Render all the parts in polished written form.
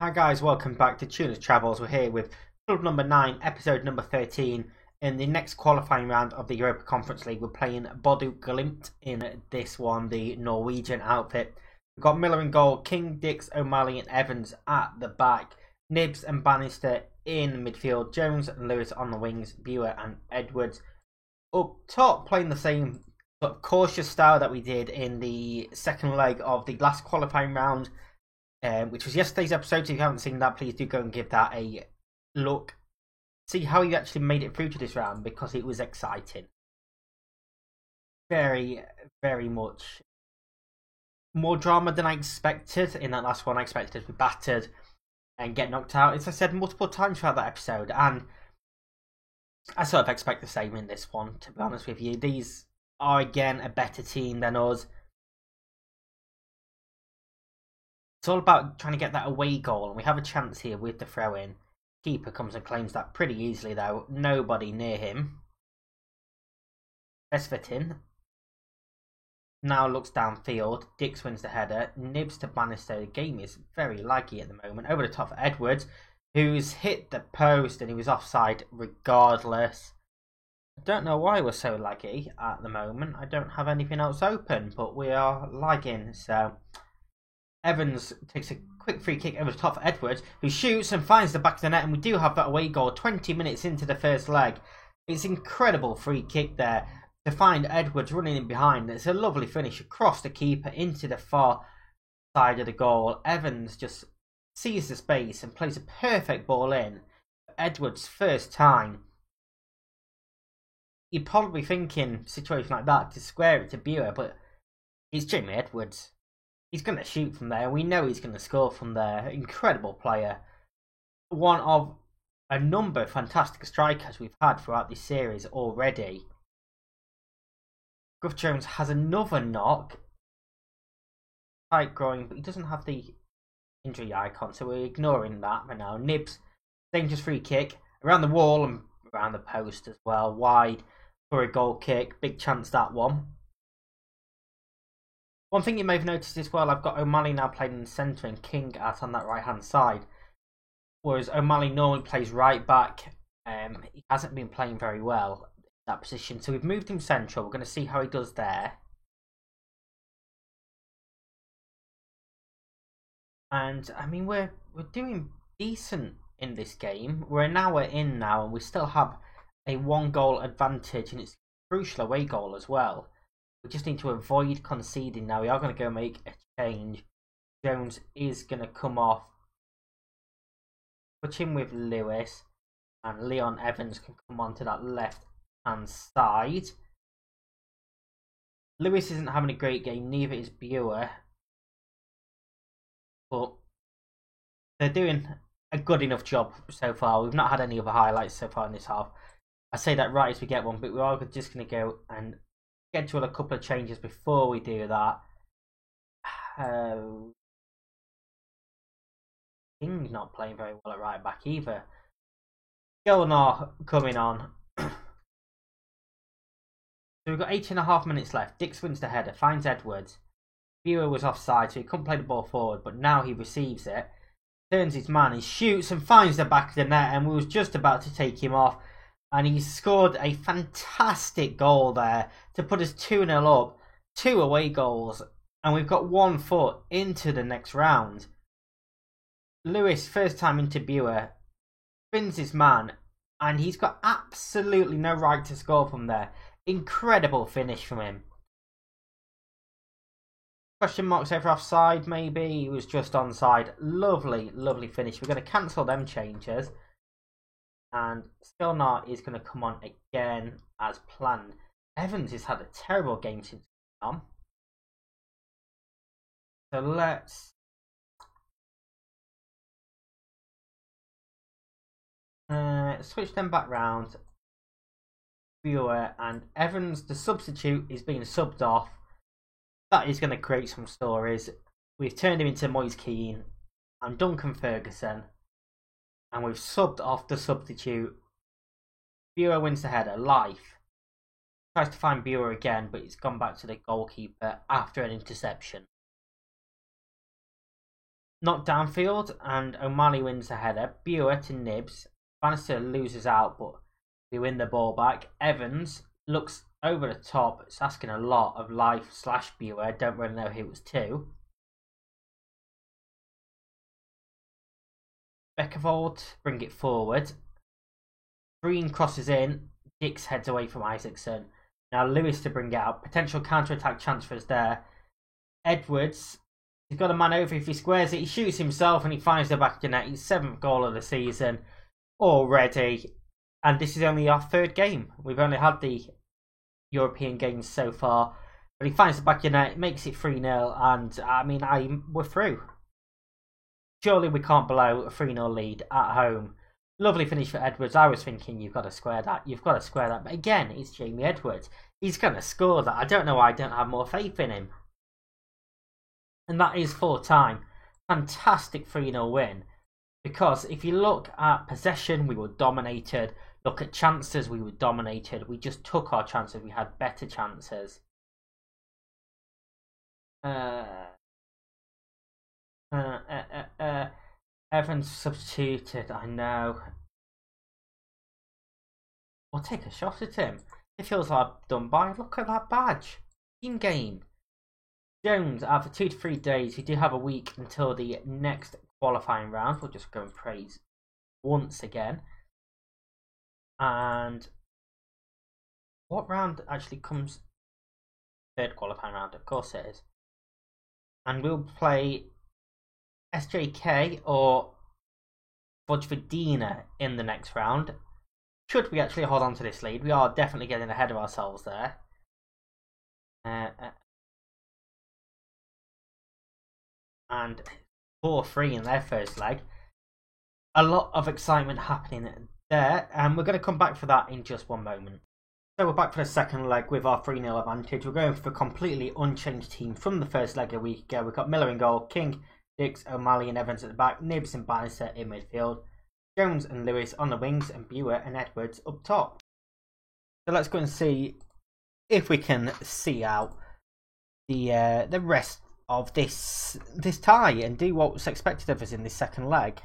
Hi guys, welcome back to Tuner's Travels. We're here with club number 9, episode number 13. In the next qualifying round of the Europa Conference League, we're playing Bodø Glimt in this one, the Norwegian outfit. We've got Miller in goal, King, Dix, O'Malley and Evans at the back, Nibs and Bannister in midfield, Jones and Lewis on the wings, Buer and Edwards up top, playing the same sort of cautious style that we did in the second leg of the last qualifying round, which was yesterday's episode. So if you haven't seen that, please do go and give that a look. See how you actually made it through to this round, because it was exciting. Very, very much more drama than I expected. In that last one, I expected to be battered and get knocked out, as I said multiple times throughout that episode. And I sort of expect the same in this one, to be honest with you. These are, again, a better team than us. It's all about trying to get that away goal, and we have a chance here with the throw-in. Keeper comes and claims that pretty easily, though. Nobody near him. Vesvetin now looks downfield. Dix wins the header. Nibs to Bannister. The game is very laggy at the moment. Over the top for Edwards, who's hit the post, and he was offside regardless. I don't know why we're so laggy at the moment. I don't have anything else open, but we are lagging, so Evans takes a quick free kick over the top for Edwards, who shoots and finds the back of the net, and we do have that away goal 20 minutes into the first leg. It's an incredible free kick there to find Edwards running in behind. It's a lovely finish across the keeper into the far side of the goal. Evans just sees the space and plays a perfect ball in. Edwards' first time. You're probably thinking, situation like that, to square it to Buer, but it's Jamie Edwards. He's going to shoot from there. We know he's going to score from there. Incredible player. One of a number of fantastic strikers we've had throughout this series already. Gruff Jones has another knock. Tight groin, but he doesn't have the injury icon, so we're ignoring that for now. Nibs, dangerous free kick. Around the wall and around the post as well. Wide for a goal kick. Big chance, that one. One thing you may have noticed as well, I've got O'Malley now playing in the centre and King out on that right hand side. Whereas O'Malley normally plays right back. He hasn't been playing very well in that position. So we've moved him central. We're going to see how he does there. And I mean, we're doing decent in this game. We're an hour in now, and we still have a 1-goal advantage, and it's a crucial away goal as well. We just need to avoid conceding now. We are going to go make a change. Jones is going to come off. Put him with Lewis. And Leon Evans can come onto that left-hand side. Lewis isn't having a great game. Neither is Buer. But they're doing a good enough job so far. We've not had any other highlights so far in this half. I say that right as we get one. But we are just going to go and schedule a couple of changes before we do that. King's not playing very well at right back either. Gilnor coming on. So we've got 8.5 minutes left. Dix wins the header, finds Edwards. Buer was offside, so he couldn't play the ball forward, but now he receives it. Turns his man, he shoots and finds the back of the net, and we was just about to take him off. And he scored a fantastic goal there to put us 2-0 up. 2 away goals. And we've got 1 foot into the next round. Lewis, first time into Buer, spins his man. And he's got absolutely no right to score from there. Incredible finish from him. Question marks over offside, maybe. He was just onside. Lovely, lovely finish. We're going to cancel them changes. And Skilnar is going to come on again as planned. Evans has had a terrible game since he's on. So let's switch them back round. Buer and Evans, the substitute, is being subbed off. That is going to create some stories. We've turned him into Moise Kean and Duncan Ferguson. And we've subbed off the substitute. Buer wins the header. Life tries to find Buer again, but it's gone back to the goalkeeper after an interception. knocked downfield, and O'Malley wins the header. Buer to Nibs. Bannister loses out, but we win the ball back. Evans looks over the top. It's asking a lot of Life/Buer. Don't really know who it was to. Beckervold bring it forward. Breen crosses in. Dix heads away from Isaacson. Now Lewis to bring it out. Potential counter-attack chance for us there. Edwards, he's got a man over. If he squares it, he shoots himself and he finds the back of the net. His 7th goal of the season already. And this is only our 3rd game. We've only had the European games so far. But he finds the back of the net, makes it 3-0. And I mean, we're through. Surely we can't blow a 3-0 lead at home. Lovely finish for Edwards. I was thinking, you've got to square that. You've got to square that. But again, it's Jamie Edwards. He's going to score that. I don't know why I don't have more faith in him. And that is 4-time. Fantastic 3-0 win. Because if you look at possession, we were dominated. Look at chances, we were dominated. We just took our chances. We had better chances. Evans substituted, I know. We'll take a shot at him. It feels like done by. Look at that badge. In game. Jones, out for 2 to 3 days. We do have a week until the next qualifying round. We'll just go and praise once again. And what round actually comes? 3rd qualifying round, of course it is. And we'll play SJK or Vojvodina in the next round. Should we actually hold on to this lead? We are definitely getting ahead of ourselves there. And 4-3 in their first leg. A lot of excitement happening there, and we're going to come back for that in just one moment. So we're back for the second leg with our 3-0 advantage. We're going for a completely unchanged team from the first leg a week ago. We've got Miller in goal, King, Dix, O'Malley and Evans at the back, Nibs and Bannister in midfield, Jones and Lewis on the wings, and Buer and Edwards up top. So let's go and see if we can see out the rest of this tie and do what's expected of us in this second leg.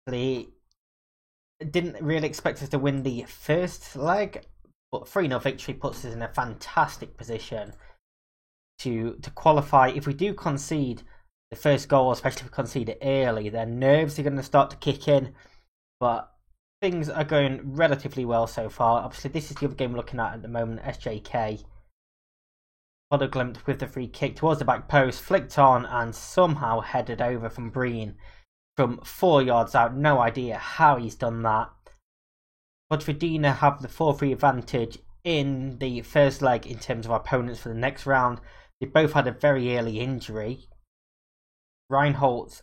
They didn't really expect us to win the first leg, but 3-0 victory puts us in a fantastic position to qualify. If we do concede the first goal, especially if we concede it early, then nerves are going to start to kick in. But things are going relatively well so far. Obviously, this is the other game we're looking at the moment, SJK. Bodeglimt with the free kick towards the back post, flicked on and somehow headed over from Breen from 4 yards out. No idea how he's done that. Vojvodina have the 4-3 advantage in the first leg in terms of our opponents for the next round. They both had a very early injury. Reinholdt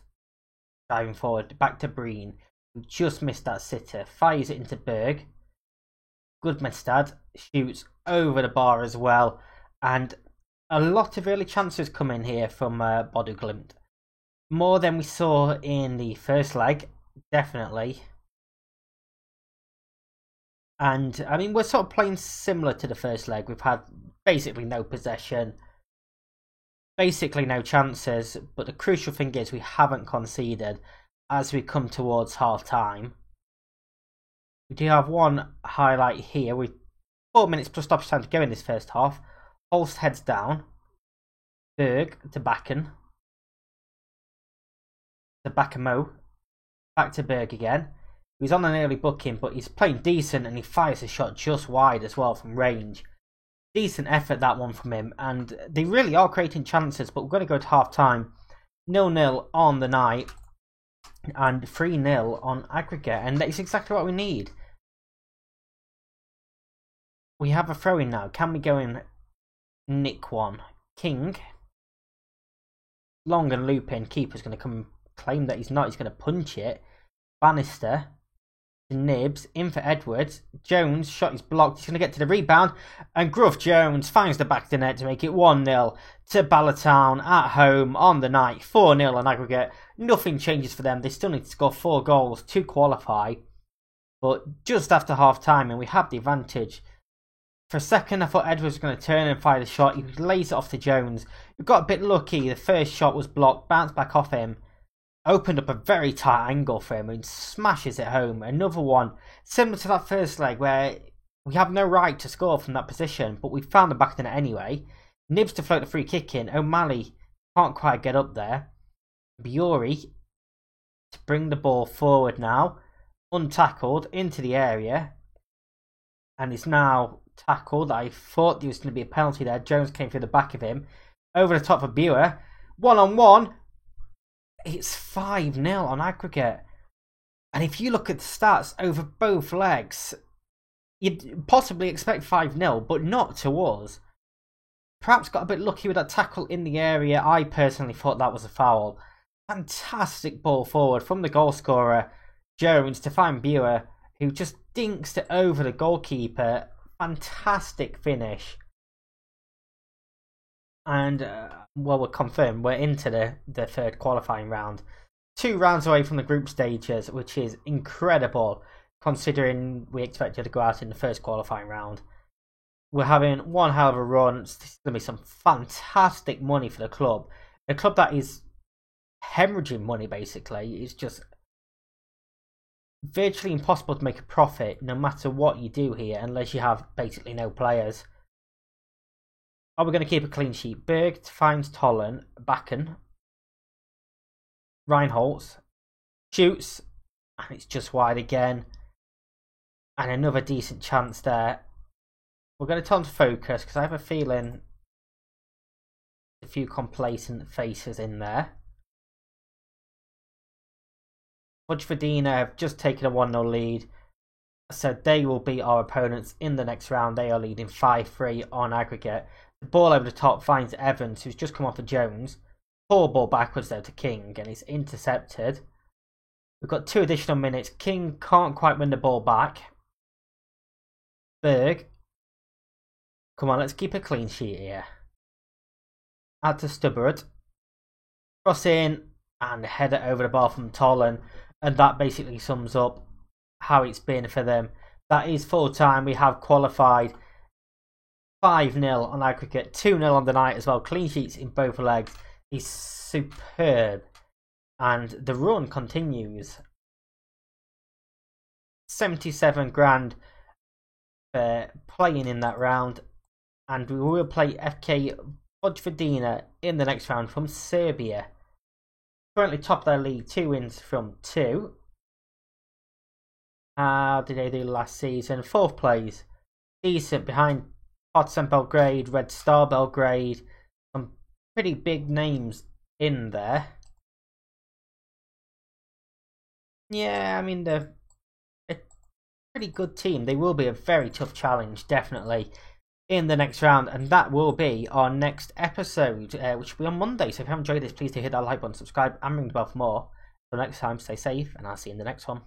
diving forward, back to Breen, who just missed that sitter, fires it into Berg. Gudmestad shoots over the bar as well, and a lot of early chances come in here from Bodeglimt. More than we saw in the first leg, definitely. And I mean, we're sort of playing similar to the first leg. We've had basically no possession, basically no chances, but the crucial thing is we haven't conceded as we come towards half time. We do have one highlight here with 4 minutes plus stoppage time to go in this first half. Holst heads down. Berg to Bakken. To Bakkemo. Back to Berg again. He's on an early booking, but he's playing decent and he fires a shot just wide as well from range. Decent effort, that one from him, and they really are creating chances, but we're going to go to half time. 0-0 on the night and 3-0 on aggregate, and that's exactly what we need. We have a throw in now. Can we go and nick one? King. Long and loop in. Keeper's going to come and claim that he's not. He's going to punch it. Bannister. Nibs in for Edwards. Jones shot is blocked. He's going to get to the rebound, and Gruff Jones finds the back of the net to make it 1-0 to Ballatown at home on the night. 4-0 on aggregate. Nothing changes for them. They still need to score 4 goals to qualify, but just after half time, and we have the advantage. For a second, I thought Edwards was going to turn and fire the shot. He lays it off to Jones. We got a bit lucky. The first shot was blocked, bounced back off him, opened up a very tight angle for him and smashes it home. Another one similar to that first leg where we have no right to score from that position, but we found the back of the net anyway. Nibs to float the free kick in. O'Malley can't quite get up there. Biori to bring the ball forward now, untackled into the area, and is now tackled. I thought there was going to be a penalty there. Jones came through the back of him, over the top of Buer, 1-on-1. It's 5-0 on aggregate, and if you look at the stats over both legs, you'd possibly expect 5-0, but not to us. Perhaps got a bit lucky with that tackle in the area. I personally thought that was a foul. Fantastic ball forward from the goal scorer, Jones, to find Buer, who just dinks it over the goalkeeper. Fantastic finish. And, well, we're confirmed. We're into the third qualifying round. 2 rounds away from the group stages, which is incredible, considering we expected to go out in the first qualifying round. We're having one hell of a run. This is going to be some fantastic money for the club. A club that is hemorrhaging money, basically. It's just virtually impossible to make a profit no matter what you do here, unless you have basically no players. Are we going to keep a clean sheet? Berg finds Tollen, Bakken, Reinholz shoots, and it's just wide again. And another decent chance there. We're going to tell him to focus because I have a feeling a few complacent faces in there. Vojvodina have just taken a 1-0 lead, so they will be our opponents in the next round. They are leading 5-3 on aggregate. The ball over the top finds Evans, who's just come off of Jones. Poor ball backwards there to King, and it's intercepted. We've got 2 additional minutes. King can't quite win the ball back. Berg. Come on, let's keep a clean sheet here. Out to Stubbard. Cross in and head it over the bar from Tollen. And that basically sums up how it's been for them. That is full time. We have qualified 5-0 on aggregate, 2-0 on the night as well. Clean sheets in both legs is superb. And the run continues. 77 grand for playing in that round. And we will play FK Vojvodina in the next round from Serbia. Currently top of their league, 2 wins from 2. How did they do last season? 4th place. Decent behind Partizan Belgrade, Red Star Belgrade. Some pretty big names in there. Yeah, I mean, they're a pretty good team. They will be a very tough challenge, definitely, in the next round, and that will be our next episode, which will be on Monday. So if you have enjoyed this, please do hit that like button, subscribe, and ring the bell for more. Until next time, stay safe, and I'll see you in the next one.